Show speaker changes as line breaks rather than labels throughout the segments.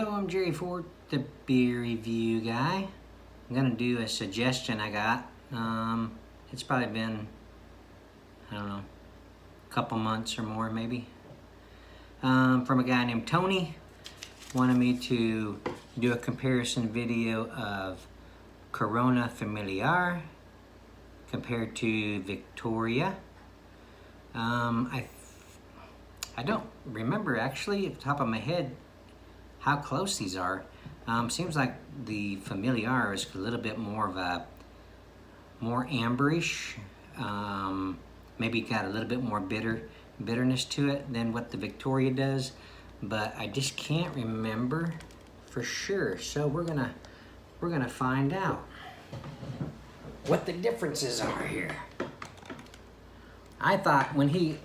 Hello, I'm Jerry Ford, the beer review guy. I'm gonna do a suggestion I got. It's probably been, I don't know, a couple months or more maybe. From a guy named Tony. Wanted me to do a comparison video of Corona Familiar compared to Victoria. I don't remember actually at the top of my head how close these are. Seems like the Familiar is a little bit more of a more amberish, maybe got a little bit more bitterness to it than what the Victoria does, but I just can't remember for sure. So we're gonna find out what the differences are here. I thought when he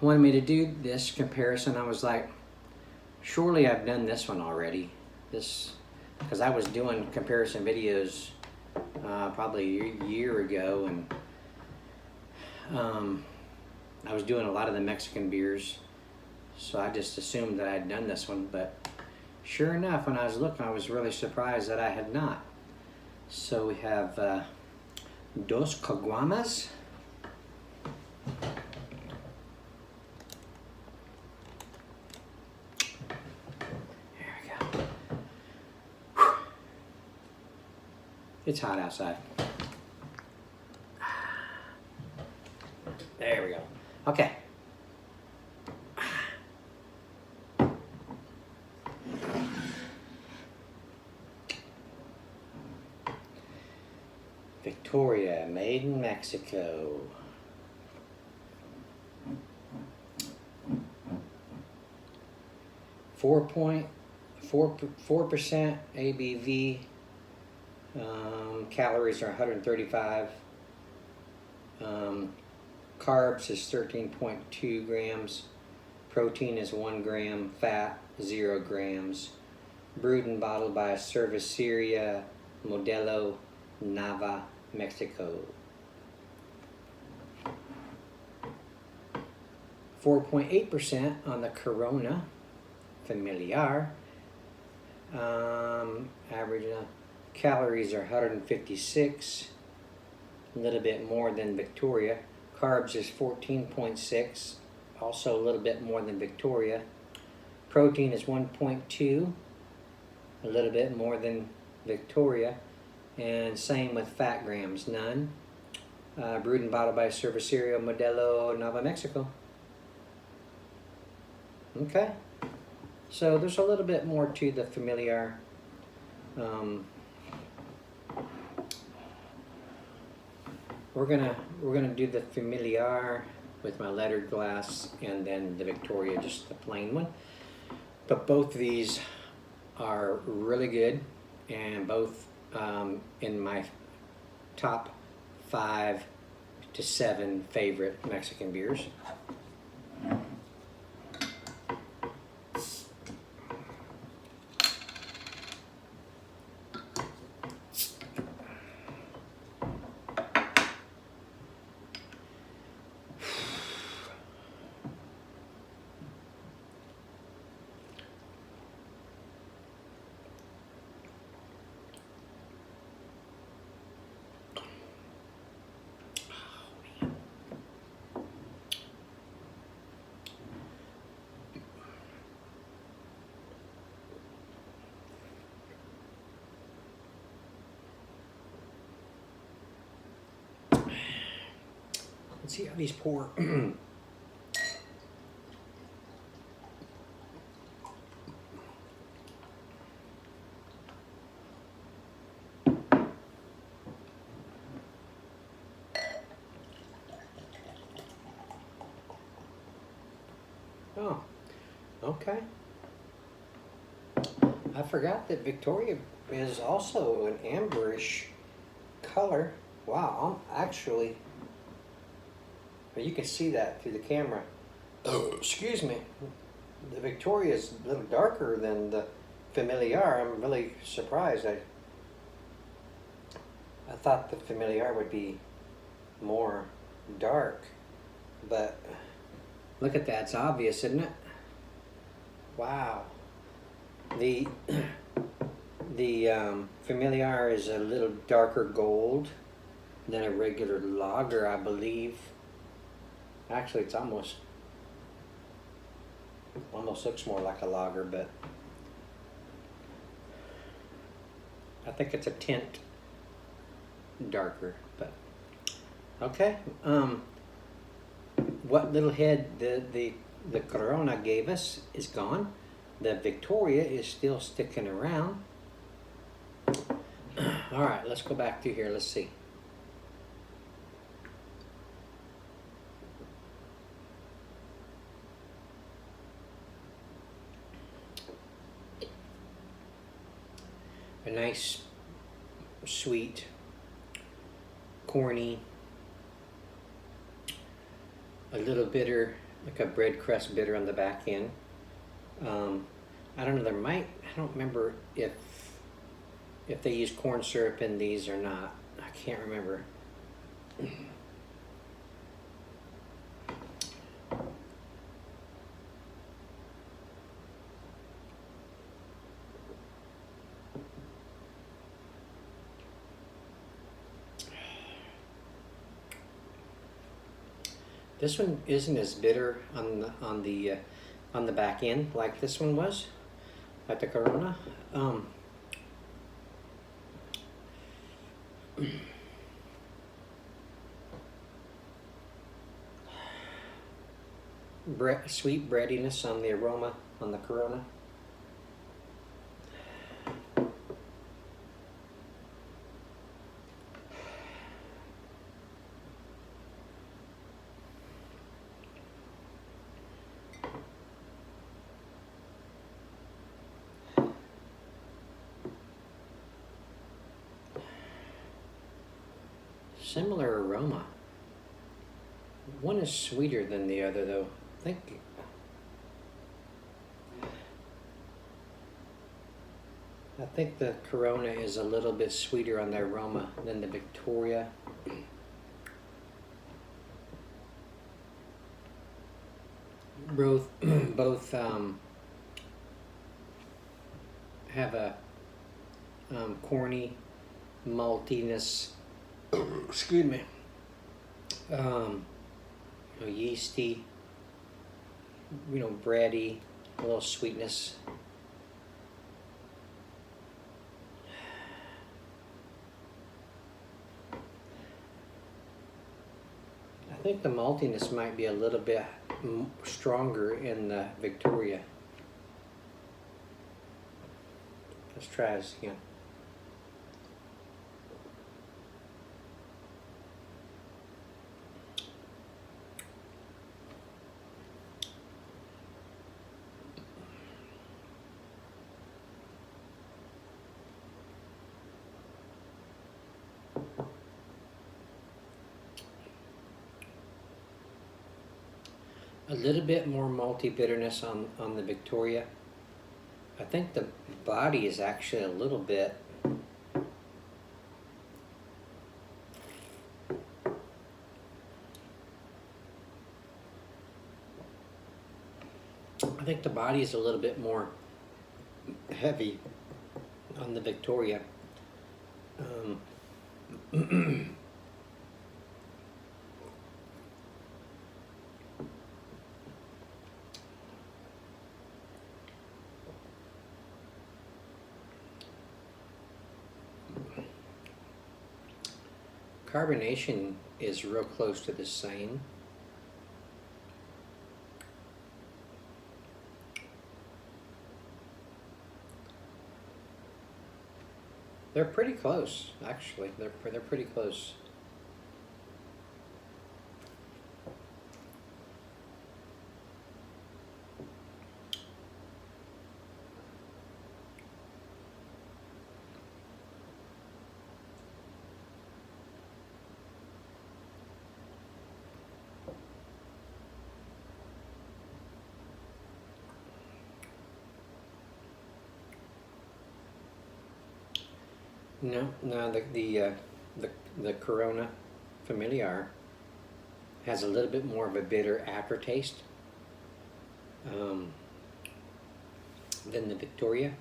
wanted me to do this comparison, I was like, surely I've done this one already. Because I was doing comparison videos probably a year ago, and I was doing a lot of the Mexican beers, so I just assumed that I'd done this one, but sure enough, when I was looking, I was really surprised that I had not. So we have Dos Caguamas. It's hot outside. There we go. Okay. Victoria, made in Mexico. Four 4% ABV. Calories are 135. Carbs is 13.2 grams. Protein is 1 gram. Fat 0 grams. Brewed and bottled by Cerveceria Modelo Nava, Mexico. 4.8% on the Corona Familiar. Average calories are 156, a little bit more than Victoria. Carbs is 14.6, also a little bit more than Victoria. Protein is 1.2, a little bit more than Victoria. And same with fat grams, none. Brewed and bottled by Cerveceria Modelo Nava, Mexico. Okay, so there's a little bit more to the Familiar. We're gonna do the Familiar with my lettered glass, and then the Victoria, just the plain one. But both of these are really good, and both in my top 5 to 7 favorite Mexican beers. Let's see how these pour. Oh, okay. I forgot that Victoria is also an amberish color. Wow, I'm actually, well, you can see that through the camera. Oh, excuse me. The Victoria is a little darker than the Familiar. I'm really surprised. I thought the Familiar would be more dark, but look at that, it's obvious, isn't it? Wow. The Familiar is a little darker gold than a regular lager, I believe. Actually, it's almost looks more like a lager, but I think it's a tint darker. But okay. What little head the Corona gave us is gone. The Victoria is still sticking around. All right, let's go back to here. Let's see. A nice, sweet, corny, a little bitter, like a bread crust bitter on the back end. I don't know, I don't remember if they use corn syrup in these or not. I can't remember. This one isn't as bitter on the back end like this one was, like the Corona. Sweet breadiness on the aroma on the Corona. Similar aroma. One is sweeter than the other, though. I think the Corona is a little bit sweeter on the aroma than the Victoria. Both have a corny maltiness. Excuse me. Yeasty, bready, a little sweetness. I think the maltiness might be a little bit stronger in the Victoria. Let's try this again. A little bit more malty bitterness on the Victoria. I think the body is actually a little bit more heavy on the Victoria. Carbonation is real close to the same. They're pretty close, actually. They're pretty close. No, the Corona Familiar has a little bit more of a bitter aftertaste. than the Victoria.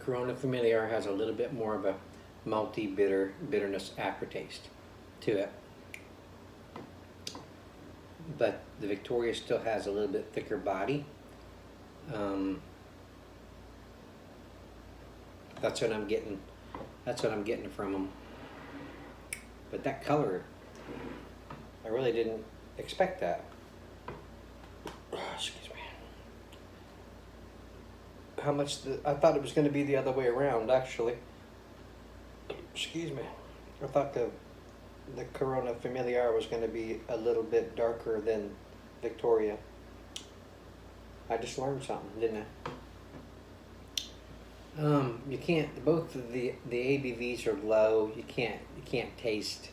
Corona Familiar has a little bit more of a malty bitterness aftertaste to it, but the Victoria still has a little bit thicker body. That's what I'm getting. That's what I'm getting from them. But that color, I really didn't expect that. Excuse me. How much I thought it was going to be the other way around, actually. Excuse me. I thought the Corona Familiar was going to be a little bit darker than Victoria. I just learned something, didn't I? You can't. Both of the ABVs are low. You can't taste.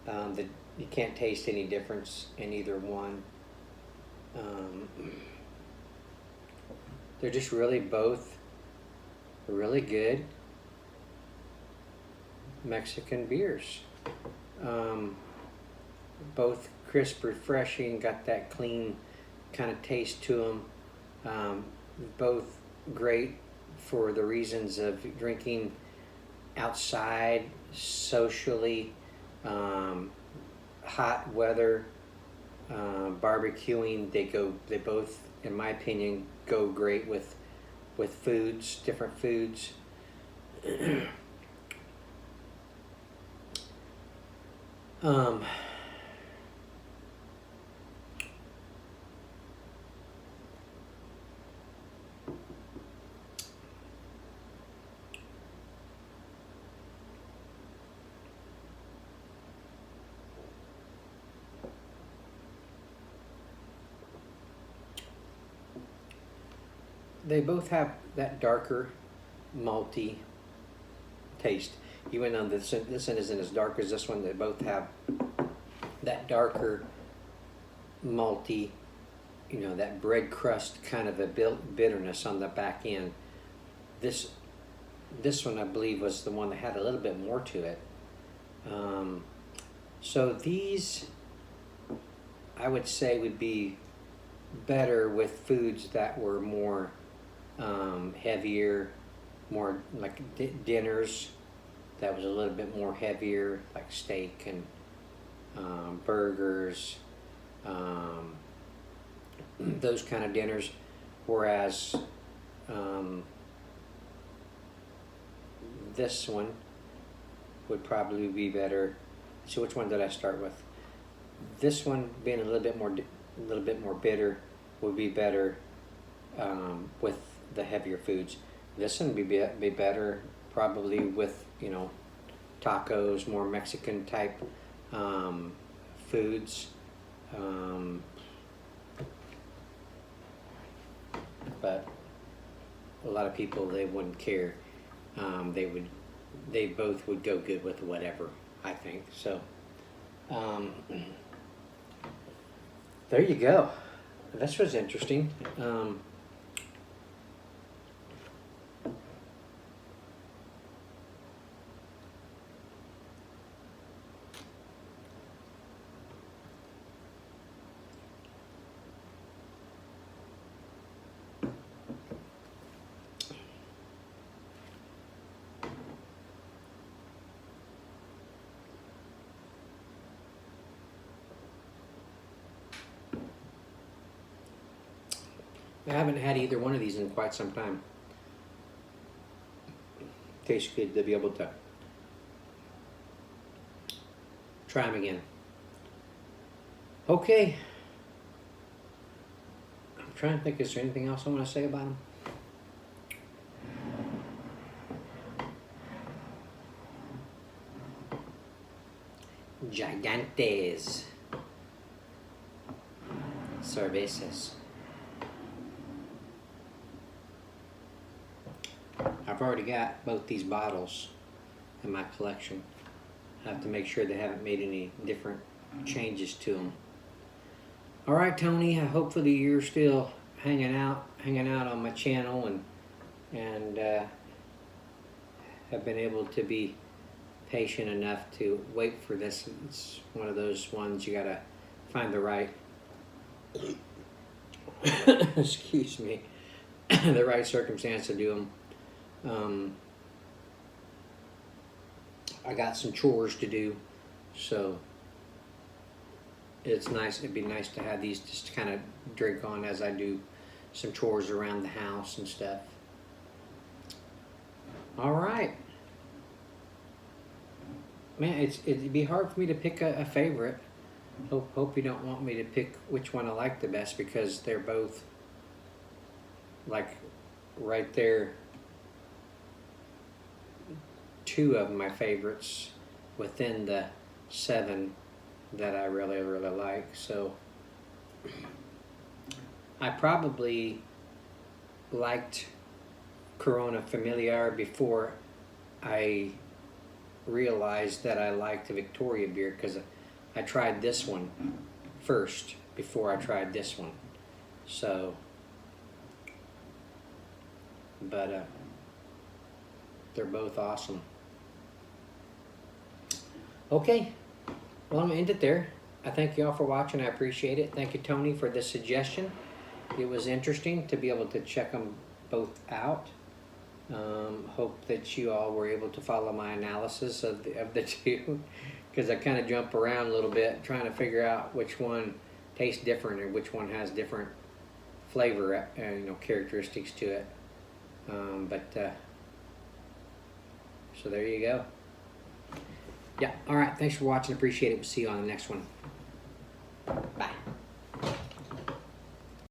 You can't taste any difference in either one. They're just really both really good Mexican beers. Both crisp, refreshing, got that clean kind of taste to them. Both great for the reasons of drinking outside, socially, hot weather, barbecuing. They both, in my opinion, go great with foods, different foods. They both have that darker, malty taste. Even though this one isn't as dark as this one, they both have that darker, malty, that bread crust kind of a bitterness on the back end. This one, I believe, was the one that had a little bit more to it. So these, I would say, would be better with foods that were more heavier, more like dinners that was a little bit more heavier, like steak and burgers, those kind of dinners. Whereas this one would probably be better. So which one did I start with? This one being a little bit more bitter would be better with the heavier foods. This one would be better probably with tacos, more Mexican type foods. But a lot of people, they wouldn't care. They both would go good with whatever, I think. So there you go. This was interesting. I haven't had either one of these in quite some time. Tastes good to be able to try them again. Okay. I'm trying to think, is there anything else I want to say about them? Gigantes cervezas. I've already got both these bottles in my collection. I have to make sure they haven't made any different changes to them. All right, Tony, hopefully you're still hanging out on my channel and have been able to be patient enough to wait for this. It's one of those ones you gotta find the right excuse me, the right circumstance to do them. I got some chores to do, so it's nice. It'd be nice to have these just to kind of drink on as I do some chores around the house and stuff. All right, man. It'd be hard for me to pick a favorite. Hope you don't want me to pick which one I like the best, because they're both like right there. Two of my favorites within the 7 that I really like. So I probably liked Corona Familiar before I realized that I liked the Victoria beer, because I tried this one first before I tried this one. So, but they're both awesome. Okay, well, I'm gonna end it there. I thank you all for watching. I appreciate it. Thank you, Tony, for this suggestion. It was interesting to be able to check them both out. Hope that you all were able to follow my analysis of the two, because I kind of jump around a little bit trying to figure out which one tastes different or which one has different flavor, characteristics to it. So there you go. Yeah, all right, thanks for watching. Appreciate it. We'll see you on the next one.